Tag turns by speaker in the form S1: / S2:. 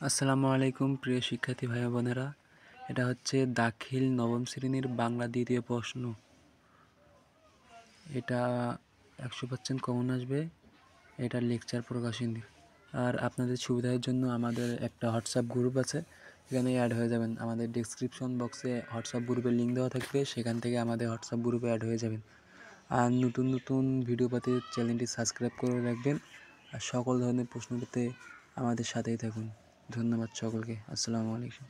S1: আসসালামু আলাইকুম প্রিয় শিক্ষার্থী ভাই বোনেরা। এটা হচ্ছে দাখিল নবম শ্রেণীর বাংলা দ্বিতীয় প্রশ্ন। এটা 100% কমন আসবে। এটা লেকচার প্রকাশনী। আর আপনাদের সুবিধার জন্য আমাদের একটা হোয়াটসঅ্যাপ গ্রুপ আছে, এখানে অ্যাড হয়ে যাবেন। আমাদের ডেসক্রিপশন বক্সে হোয়াটসঅ্যাপ গ্রুপের লিঙ্ক দেওয়া থাকবে, সেখান থেকে আমাদের হোয়াটসঅ্যাপ গ্রুপে অ্যাড হয়ে যাবেন। আর নতুন নতুন ভিডিও পেতে চ্যানেলটি সাবস্ক্রাইব করে রাখবেন। আর সকল ধরনের প্রশ্ন পেতে আমাদের সাথেই থাকুন। ধন্যবাদ সকলকে। আসসালামু আলাইকুম।